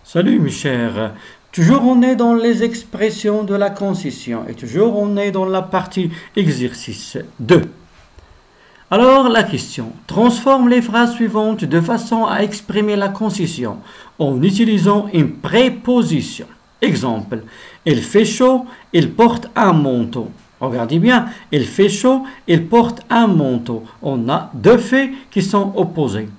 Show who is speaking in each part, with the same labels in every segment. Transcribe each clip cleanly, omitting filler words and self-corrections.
Speaker 1: Salut mes chers, toujours on est dans les expressions de la concision et toujours on est dans la partie exercice 2. Alors la question, transforme les phrases suivantes de façon à exprimer la concision en utilisant une préposition. Exemple, il fait chaud, il porte un manteau. Regardez bien, il fait chaud, il porte un manteau. On a deux faits qui sont opposés.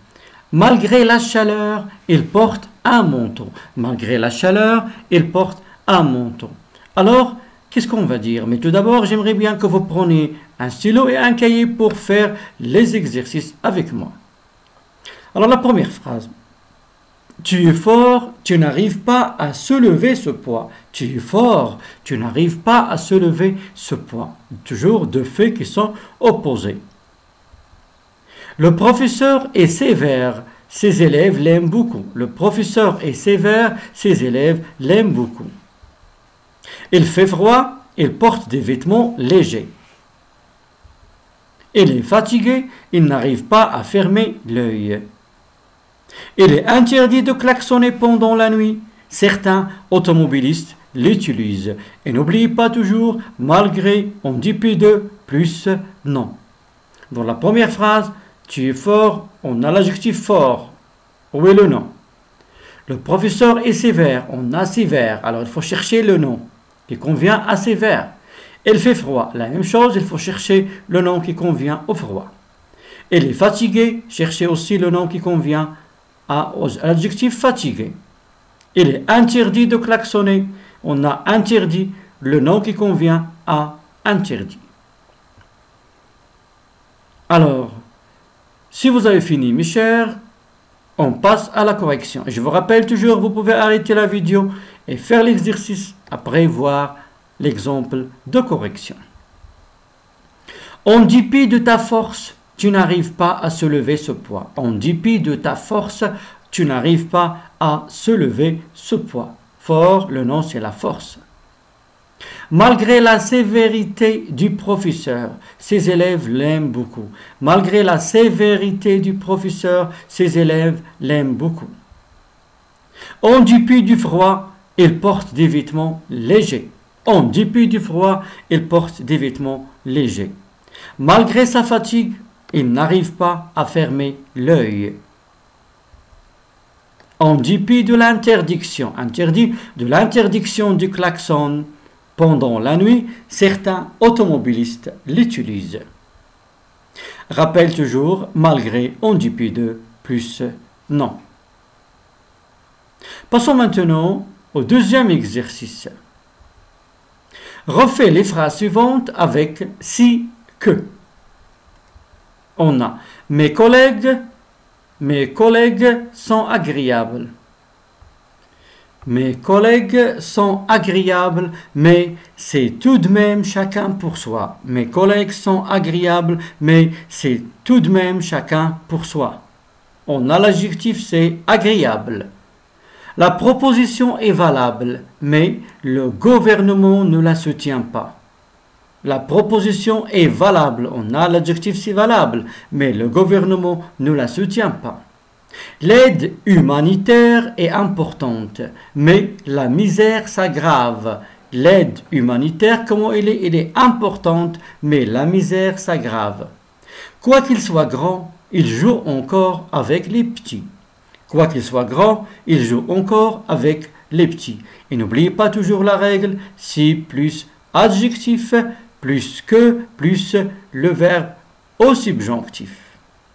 Speaker 1: Malgré la chaleur, il porte un manteau. Malgré la chaleur, il porte un manteau. Alors, qu'est-ce qu'on va dire? Mais tout d'abord, j'aimerais bien que vous preniez un stylo et un cahier pour faire les exercices avec moi. Alors, la première phrase. Tu es fort, tu n'arrives pas à soulever ce poids. Tu es fort, tu n'arrives pas à soulever ce poids. Toujours deux faits qui sont opposés. Le professeur est sévère, ses élèves l'aiment beaucoup. Le professeur est sévère, ses élèves l'aiment beaucoup. Il fait froid, il porte des vêtements légers. Il est fatigué, il n'arrive pas à fermer l'œil. Il est interdit de klaxonner pendant la nuit. Certains automobilistes l'utilisent. Et n'oubliez pas toujours, malgré, en dépit de, plus, non. Dans la première phrase, tu es fort, on a l'adjectif fort. Où est le nom? Le professeur est sévère, on a sévère. Alors il faut chercher le nom qui convient à sévère. Il fait froid, la même chose, il faut chercher le nom qui convient au froid. Il est fatigué, cherchez aussi le nom qui convient à l'adjectif fatigué. Il est interdit de klaxonner, on a interdit, le nom qui convient à interdit. Alors, si vous avez fini, mes chers, on passe à la correction. Je vous rappelle toujours, vous pouvez arrêter la vidéo et faire l'exercice après voir l'exemple de correction. En dépit de ta force, tu n'arrives pas à soulever ce poids. En dépit de ta force, tu n'arrives pas à soulever ce poids. Fort, le nom c'est la force. Malgré la sévérité du professeur, ses élèves l'aiment beaucoup. Malgré la sévérité du professeur, ses élèves l'aiment beaucoup. En dépit du froid, il porte des vêtements légers. En dépit du froid, il porte des vêtements légers. Malgré sa fatigue, il n'arrive pas à fermer l'œil. En dépit de l'interdiction, du klaxon, pendant la nuit, certains automobilistes l'utilisent. Rappelle toujours, malgré, en dépit de, plus, non. Passons maintenant au deuxième exercice. Refais les phrases suivantes avec si, que. On a mes collègues sont agréables. Mes collègues sont agréables, mais c'est tout de même chacun pour soi. Mes collègues sont agréables, mais c'est tout de même chacun pour soi. On a l'adjectif, c'est agréable. La proposition est valable, mais le gouvernement ne la soutient pas. La proposition est valable, on a l'adjectif, c'est valable, mais le gouvernement ne la soutient pas. L'aide humanitaire est importante, mais la misère s'aggrave. L'aide humanitaire, comment elle est? Elle est importante, mais la misère s'aggrave. Quoi qu'il soit grand, il joue encore avec les petits. Quoi qu'il soit grand, il joue encore avec les petits. Et n'oubliez pas toujours la règle, si plus adjectif, plus que, plus le verbe au subjonctif.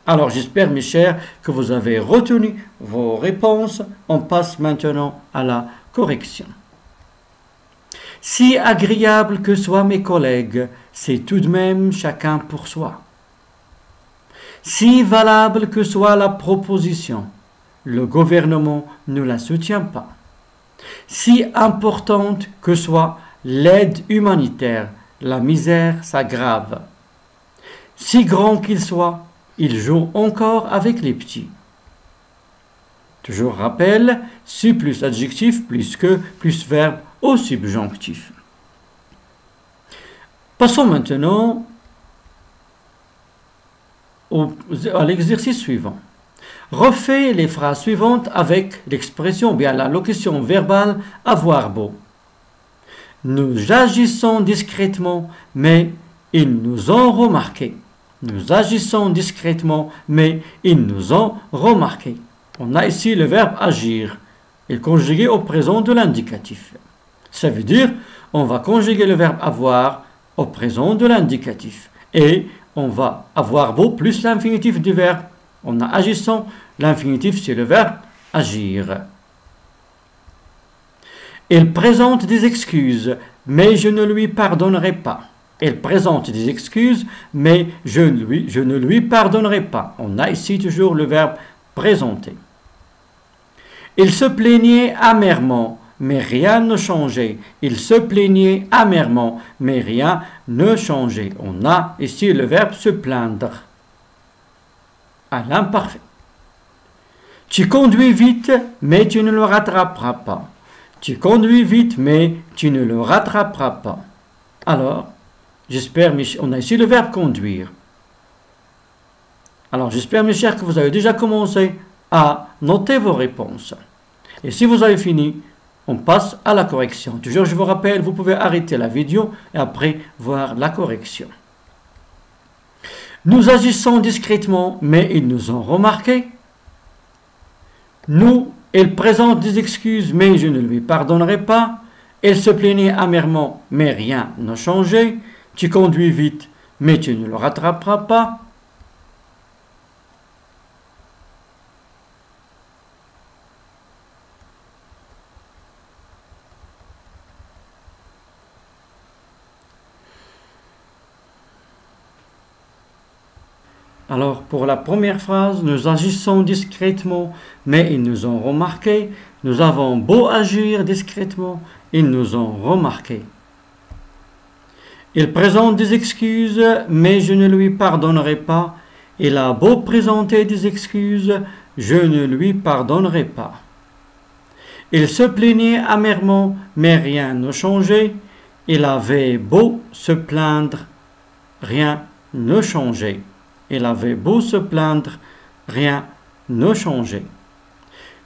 Speaker 1: Alors j'espère mes chers que vous avez retenu vos réponses. On passe maintenant à la correction. Si agréable que soient mes collègues, c'est tout de même chacun pour soi. Si valable que soit la proposition, le gouvernement ne la soutient pas. Si importante que soit l'aide humanitaire, la misère s'aggrave. Si grand qu'il soit, il joue encore avec les petits. Toujours rappel, si plus adjectif, plus que, plus verbe au subjonctif. Passons maintenant à l'exercice suivant. Refais les phrases suivantes avec l'expression, bien la locution verbale avoir beau. Nous agissons discrètement, mais ils nous ont remarqué. Nous agissons discrètement, mais ils nous ont remarqué. On a ici le verbe agir. Il est conjugué au présent de l'indicatif. Ça veut dire, on va conjuguer le verbe avoir au présent de l'indicatif. Et on va avoir beau plus l'infinitif du verbe. On a agissant, l'infinitif c'est le verbe agir. Il présente des excuses, mais je ne lui pardonnerai pas. Il présente des excuses, mais je ne lui pardonnerai pas. On a ici toujours le verbe présenter. Il se plaignait amèrement, mais rien ne changeait. Il se plaignait amèrement, mais rien ne changeait. On a ici le verbe se plaindre à l'imparfait. Tu conduis vite, mais tu ne le rattraperas pas. Tu conduis vite, mais tu ne le rattraperas pas. Alors, j'espère, on a ici le verbe conduire. Alors, j'espère, mes chers, que vous avez déjà commencé à noter vos réponses. Et si vous avez fini, on passe à la correction. Toujours, je vous rappelle, vous pouvez arrêter la vidéo et après voir la correction. Nous agissons discrètement, mais ils nous ont remarqué. Elle présente des excuses, mais je ne lui pardonnerai pas. Elle se plaignait amèrement, mais rien n'a changé. Tu conduis vite, mais tu ne le rattraperas pas. Alors, pour la première phrase, nous agissons discrètement, mais ils nous ont remarqué. Nous avons beau agir discrètement, ils nous ont remarqué. Il présente des excuses, mais je ne lui pardonnerai pas. Il a beau présenter des excuses, je ne lui pardonnerai pas. Il se plaignait amèrement, mais rien ne changeait. Il avait beau se plaindre, rien ne changeait. Il avait beau se plaindre, rien ne changeait.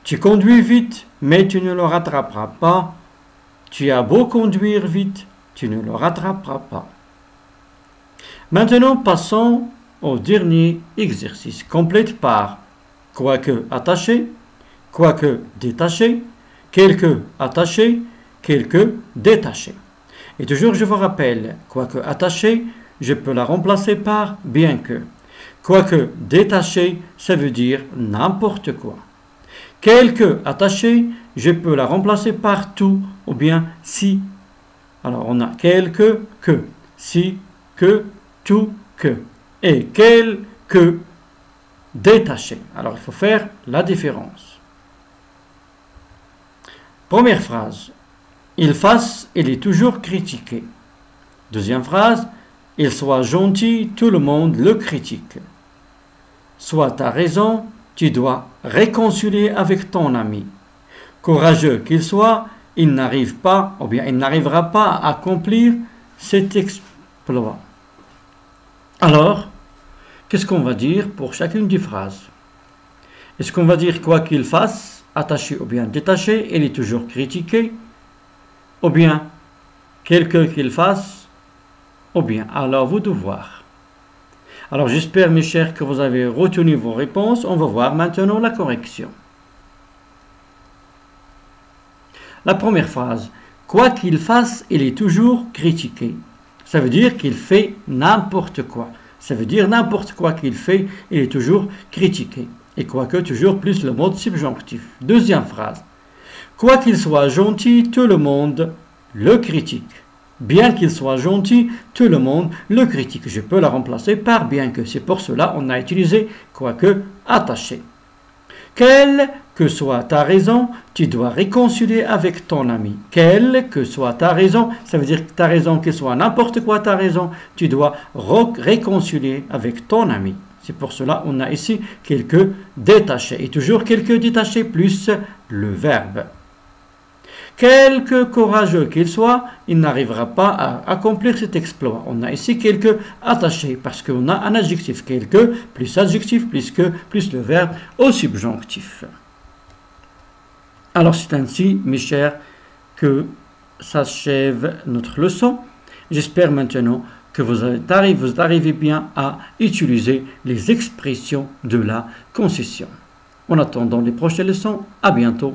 Speaker 1: Tu conduis vite, mais tu ne le rattraperas pas. Tu as beau conduire vite, tu ne le rattraperas pas. Maintenant, passons au dernier exercice. Complète par quoique attaché, quoique détaché, quelque attaché, quelque détaché. Et toujours, je vous rappelle, quoique attaché, je peux la remplacer par bien que. Quoique détaché, ça veut dire n'importe quoi. Quelque attaché, je peux la remplacer par tout ou bien si. Alors on a quelque, que, si, que, tout, que. Et quelque détaché. Alors il faut faire la différence. Première phrase. Il est toujours critiqué. Deuxième phrase. Il soit gentil, tout le monde le critique. Soit tu as raison, tu dois réconcilier avec ton ami. Courageux qu'il soit, il n'arrive pas, ou bien il n'arrivera pas à accomplir cet exploit. Alors, qu'est-ce qu'on va dire pour chacune des phrases? Est-ce qu'on va dire quoi qu'il fasse, attaché ou bien détaché, il est toujours critiqué? Ou bien, quelque qu'il fasse, ou bien, alors vous devoir. Alors j'espère mes chers que vous avez retenu vos réponses. On va voir maintenant la correction. La première phrase. Quoi qu'il fasse, il est toujours critiqué. Ça veut dire qu'il fait n'importe quoi. Ça veut dire n'importe quoi qu'il fait, il est toujours critiqué. Et quoique toujours plus le mode subjonctif. Deuxième phrase. Quoi qu'il soit gentil, tout le monde le critique. Bien qu'il soit gentil, tout le monde le critique. Je peux la remplacer par bien que. C'est pour cela qu'on a utilisé quoique attaché. Quelle que soit ta raison, tu dois réconcilier avec ton ami. Quelle que soit ta raison, ça veut dire que ta raison, qu'elle soit n'importe quoi ta raison, tu dois réconcilier avec ton ami. C'est pour cela qu'on a ici quelques détachés. Et toujours quelques détachés plus le verbe. Quelque courageux qu'il soit, il n'arrivera pas à accomplir cet exploit. On a ici quelque attaché parce qu'on a un adjectif quelque plus adjectif plus que plus le verbe au subjonctif. Alors c'est ainsi, mes chers, que s'achève notre leçon. J'espère maintenant que vous arrivez bien à utiliser les expressions de la concession. En attendant les prochaines leçons, à bientôt.